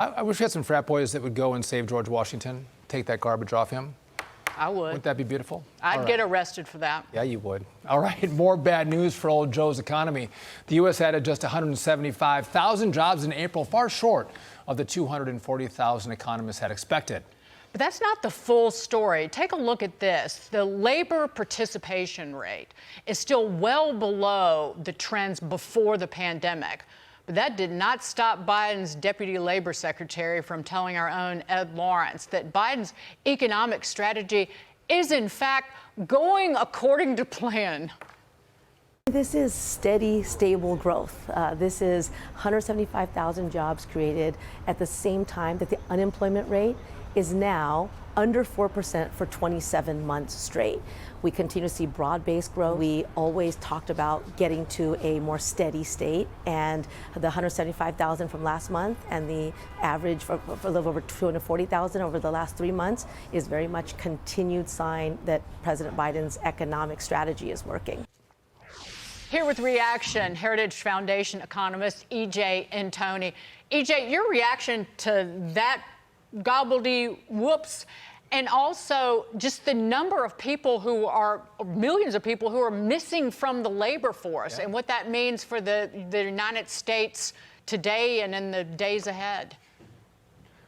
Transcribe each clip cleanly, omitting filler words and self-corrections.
I wish we had some frat boys that would go and save George Washington, take that garbage off him. I would. Wouldn't that be beautiful? I'd get arrested for that. Yeah, you would. All right, more bad news for old Joe's economy. The U.S. added just 175,000 jobs in April, far short of the 240,000 economists had expected. But that's not the full story. Take a look at this. The labor participation rate is still well below the trends before the pandemic. But that did not stop Biden's deputy labor secretary from telling our own Ed Lawrence that Biden's economic strategy is, in fact, going according to plan. This is steady, stable growth. This is 175,000 jobs created at the same time that the unemployment rate is now under 4% for 27 months straight. We continue to see broad-based growth. We always talked about getting to a more steady state, and the 175,000 from last month and the average for a little over 240,000 over the last 3 months is very much continued sign that President Biden's economic strategy is working. Here with reaction, Heritage Foundation economist EJ Antoni. EJ, your reaction to that gobbledy-whoops, and also just the number of people who are, millions of people who are missing from the labor force, and what that means for the United States today and in the days ahead.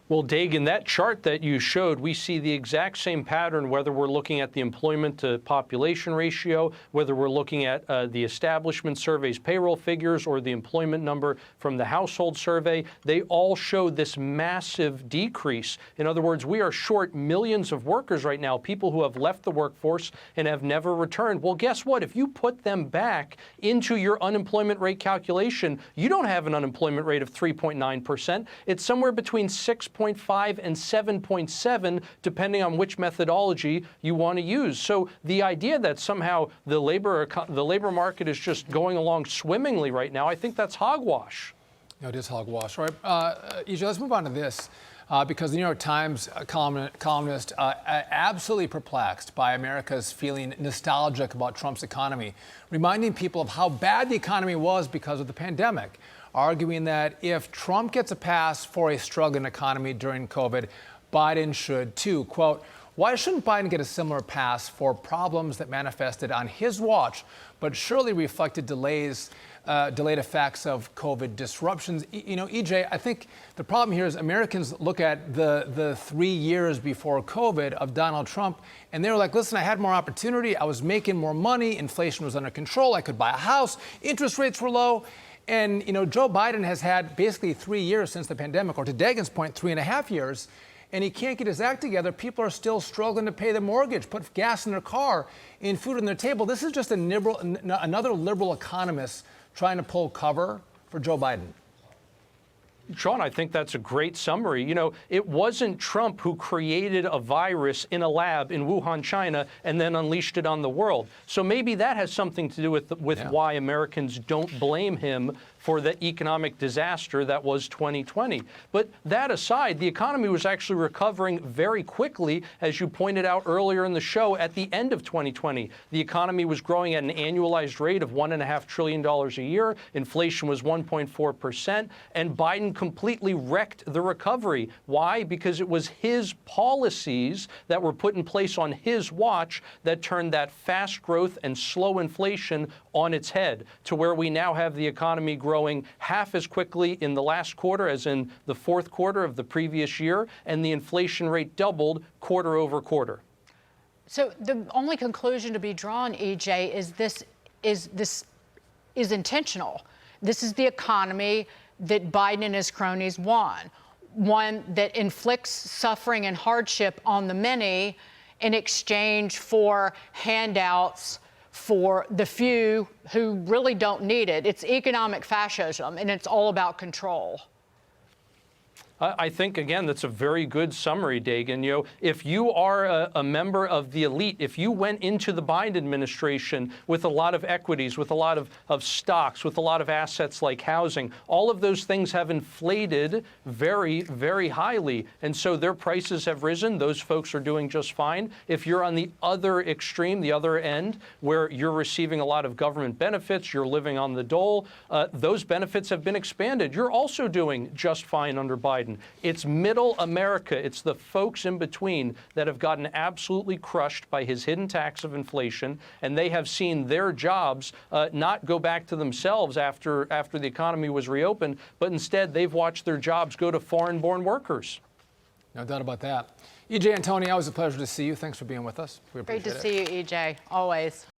Well, Dagan, that chart that you showed, we see the exact same pattern, whether we're looking at the employment to population ratio, whether we're looking at the establishment survey's payroll figures or the employment number from the household survey. They all show this massive decrease. In other words, we are short millions of workers right now, people who have left the workforce and have never returned. Well, guess what? If you put them back into your unemployment rate calculation, you don't have an unemployment rate of 3.9%. It's somewhere between 6.5 and 7.7, depending on which methodology you want to use. So the idea that somehow the labor market is just going along swimmingly right now, I think that's hogwash. No, it is hogwash. All right, EJ, let's move on to this. Because the New York Times columnist absolutely perplexed by America's feeling nostalgic about Trump's economy, reminding people of how bad the economy was because of the pandemic, arguing that if Trump gets a pass for a struggling economy during COVID, Biden should too. Quote, why shouldn't Biden get a similar pass for problems that manifested on his watch, but surely reflected delayed effects of COVID disruptions? You know, EJ, I think the problem here is Americans look at the 3 years before COVID of Donald Trump, and they were like, listen, I had more opportunity. I was making more money. Inflation was under control. I could buy a house. Interest rates were low. And, you know, Joe Biden has had basically 3 years since the pandemic, or to Dagan's point, 3.5 years, and he can't get his act together. People are still struggling to pay the mortgage, put gas in their car, and food on their table. This is just another liberal economist trying to pull cover for Joe Biden. Sean, I think that's a great summary. You know, it wasn't Trump who created a virus in a lab in Wuhan, China, and then unleashed it on the world. So maybe that has something to do with why Americans don't blame him for the economic disaster that was 2020. But that aside, the economy was actually recovering very quickly, as you pointed out earlier in the show, at the end of 2020. The economy was growing at an annualized rate of $1.5 trillion a year. Inflation was 1.4%, and Biden completely wrecked the recovery. Why? Because it was his policies that were put in place on his watch that turned that fast growth and slow inflation on its head, to where we now have the economy growing half as quickly in the last quarter as in the fourth quarter of the previous year, and the inflation rate doubled quarter over quarter. So the only conclusion to be drawn, EJ, is this is intentional. This is the economy that Biden and his cronies want, one that inflicts suffering and hardship on the many in exchange for handouts for the few who really don't need it. It's economic fascism, and it's all about control. I think, again, that's a very good summary, Dagan. You know, if you are a member of the elite, if you went into the Biden administration with a lot of equities, with a lot of stocks, with a lot of assets like housing, all of those things have inflated very, very highly. And so their prices have risen. Those folks are doing just fine. If you're on the other extreme, the other end, where you're receiving a lot of government benefits, you're living on the dole, those benefits have been expanded. You're also doing just fine under Biden. Biden. It's middle America. It's the folks in between that have gotten absolutely crushed by his hidden tax of inflation, and they have seen their jobs not go back to themselves after the economy was reopened, but instead they've watched their jobs go to foreign-born workers. No doubt about that. EJ Antoni, always a pleasure to see you. Thanks for being with us. We appreciate it. Great to see you, EJ, always.